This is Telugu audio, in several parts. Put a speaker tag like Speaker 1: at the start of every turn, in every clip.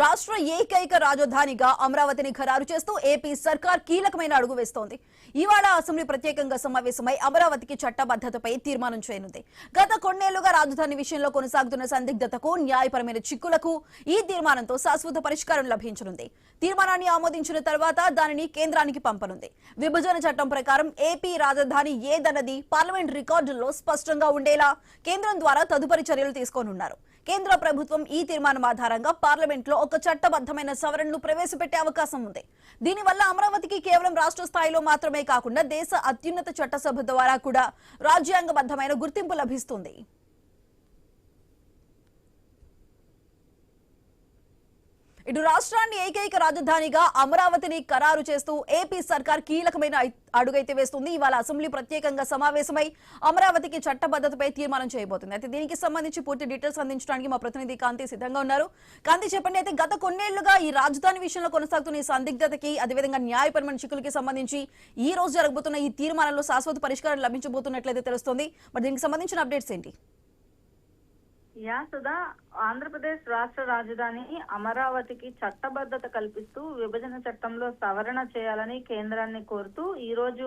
Speaker 1: రాష్ట్ర ఏకైక రాజధానిగా అమరావతిని ఖరారు చేస్తూ ఏపీ సర్కార్ కీలకమైన అడుగు వేస్తోంది. ఇవాళ అసెంబ్లీ ప్రత్యేకంగా సమావేశమై అమరావతికి చట్టబద్ధతపై తీర్మానం చేయనుంది. గత కొన్నేళ్లుగా రాజధాని విషయంలో కొనసాగుతున్న సందిగ్ధతకు, న్యాయపరమైన చిక్కులకు ఈ తీర్మానంతో శాశ్వత పరిష్కారం లభించనుంది. తీర్మానాన్ని ఆమోదించిన తర్వాత దానిని కేంద్రానికి పంపనుంది. విభజన చట్టం ప్రకారం ఏపీ రాజధాని ఏదన్నది పార్లమెంట్ రికార్డుల్లో స్పష్టంగా ఉండేలా కేంద్రం ద్వారా తదుపరి చర్యలు తీసుకోనున్నారు. కేంద్ర ప్రభుత్వం ఈ తీర్మానం ఆధారంగా పార్లమెంట్ లో ఒక చట్టబద్ధమైన సవరణను ప్రవేశపెట్టే అవకాశం ఉంది. దీనివల్ల అమరావతికి కేవలం రాష్ట్ర స్థాయిలో మాత్రమే కాకుండా దేశ అత్యున్నత చట్టసభ ద్వారా కూడా రాజ్యాంగబద్ధమైన గుర్తింపు లభిస్తుంది. ఇటు రాష్ట్రాన్ని ఏకైక రాజధానిగా అమరావతిని ఖరారు చేస్తూ ఏపీ సర్కార్ కీలకమైన అడుగైతే వేస్తుంది. ఇవాళ అసెంబ్లీ ప్రత్యేకంగా సమావేశమై అమరావతికి చట్టబద్ధతపై తీర్మానం చేయబోతుంది. అయితే దీనికి సంబంధించి పూర్తి డీటెయిల్స్ అందించడానికి మా ప్రతినిధి కాంతి సిద్ధంగా ఉన్నారు. కాంతి, చెప్పండి. అయితే గత కొన్నేళ్లుగా ఈ రాజధాని విషయంలో కొనసాగుతున్న ఈ సందిగ్ధతకి, అదేవిధంగా న్యాయపరమైన చిక్కులకి సంబంధించి ఈ రోజు జరగబోతున్న ఈ తీర్మానంలో శాశ్వత పరిష్కారం లభించబోతున్నట్లయితే తెలుస్తోంది. మరి దీనికి సంబంధించిన అప్డేట్స్ ఏంటి?
Speaker 2: సుధా, ఆంధ్రప్రదేశ్ రాష్ట్ర రాజధాని అమరావతికి చట్టబద్ధత కల్పిస్తూ విభజన చట్టంలో సవరణ చేయాలని కేంద్రాన్ని కోరుతూ ఈ రోజు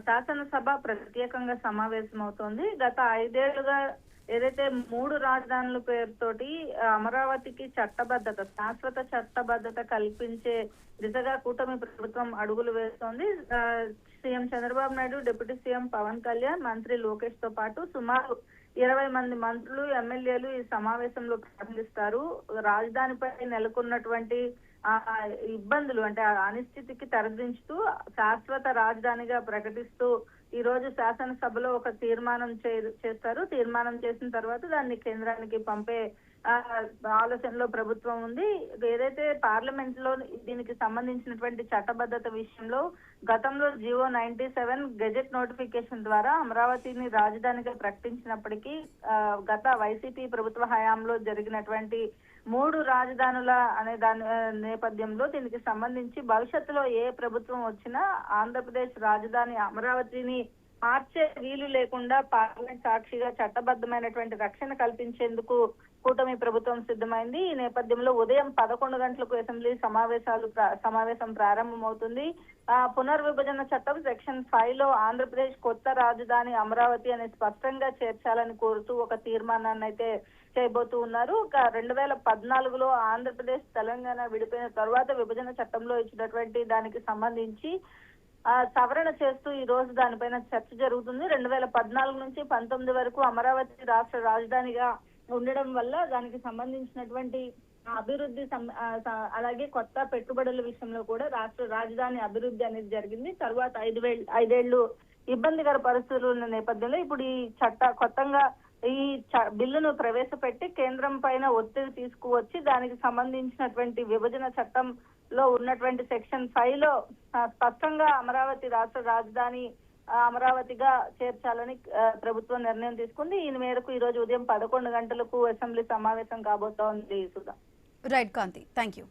Speaker 2: శాసనసభ ప్రత్యేకంగా సమావేశమవుతోంది. గత 5 ఏళ్లుగా ఏదైతే 3 రాజధానుల పేరుతోటి అమరావతికి చట్టబద్ధత, శాశ్వత చట్టబద్ధత కల్పించే దిశగా కూటమి ప్రభుత్వం అడుగులు వేస్తోంది. CM Chandrababu Naidu, deputy CM Pawan Kalyan, మంత్రి లోకేష్ తో పాటు సుమారు 20 మంది మంత్రులు, ఎమ్మెల్యేలు ఈ సమావేశంలో ప్రారంభిస్తారు. రాజధానిపై నెలకొన్నటువంటి ఇబ్బందులు, అంటే అనిశ్చితికి తెరదించుతూ శాశ్వత రాజధానిగా ప్రకటిస్తూ ఈ రోజు శాసనసభలో ఒక తీర్మానం చేస్తారు. తీర్మానం చేసిన తర్వాత దాన్ని కేంద్రానికి పంపే ఆలోచనలో ప్రభుత్వం ఉంది. ఏదైతే పార్లమెంట్ లో దీనికి సంబంధించినటువంటి చట్టబద్ధత విషయంలో గతంలో జియో 97 గెజెట్ నోటిఫికేషన్ ద్వారా అమరావతిని రాజధానిగా ప్రకటించినప్పటికీ గత వైసీపీ ప్రభుత్వ హయాంలో జరిగినటువంటి 3 రాజధానుల అనే దాని నేపథ్యంలో దీనికి సంబంధించి భవిష్యత్తులో ఏ ప్రభుత్వం వచ్చినా ఆంధ్రప్రదేశ్ రాజధాని అమరావతిని మార్చే వీలు లేకుండా పార్లమెంట్ సాక్షిగా చట్టబద్ధమైనటువంటి రక్షణ కల్పించేందుకు కూటమి ప్రభుత్వం సిద్ధమైంది. ఈ నేపథ్యంలో ఉదయం 11 గంటలకు అసెంబ్లీ సమావేశం ప్రారంభమవుతుంది. పునర్విభజన చట్టం సెక్షన్ 5 లో ఆంధ్రప్రదేశ్ కొత్త రాజధాని అమరావతి అని స్పష్టంగా చేర్చాలని కోరుతూ ఒక తీర్మానాన్ని అయితే చేయబోతూ ఉన్నారు. 2014లో ఆంధ్రప్రదేశ్ తెలంగాణ విడిపోయిన తర్వాత విభజన చట్టంలో ఇచ్చినటువంటి దానికి సంబంధించి సవరణ చేస్తూ ఈ రోజు దానిపైన చర్చ జరుగుతుంది. 2014 నుంచి 19 వరకు అమరావతి రాష్ట్ర రాజధానిగా ఉండడం వల్ల దానికి సంబంధించినటువంటి అభివృద్ధి అలాగే కొత్త పెట్టుబడుల విషయంలో కూడా రాష్ట్ర రాజధాని అభివృద్ధి అనేది జరిగింది. తర్వాత 5 ఏళ్లు ఇబ్బందికర పరిస్థితులు ఉన్న నేపథ్యంలో ఇప్పుడు ఈ కొత్తగా ఈ బిల్లును ప్రవేశపెట్టి కేంద్రం పైన ఒత్తిడి తీసుకువచ్చి దానికి సంబంధించినటువంటి విభజన చట్టంలో ఉన్నటువంటి సెక్షన్ 5 లో స్పష్టంగా అమరావతి రాష్ట్ర రాజధాని అమరావతిగా చేర్చాలని ప్రభుత్వం నిర్ణయం తీసుకుంది. ఈ మేరకు ఈ రోజు ఉదయం 11 గంటలకు అసెంబ్లీ సమావేశం కాబోతోంది. Sudha.
Speaker 1: Right Kanthi, thank you.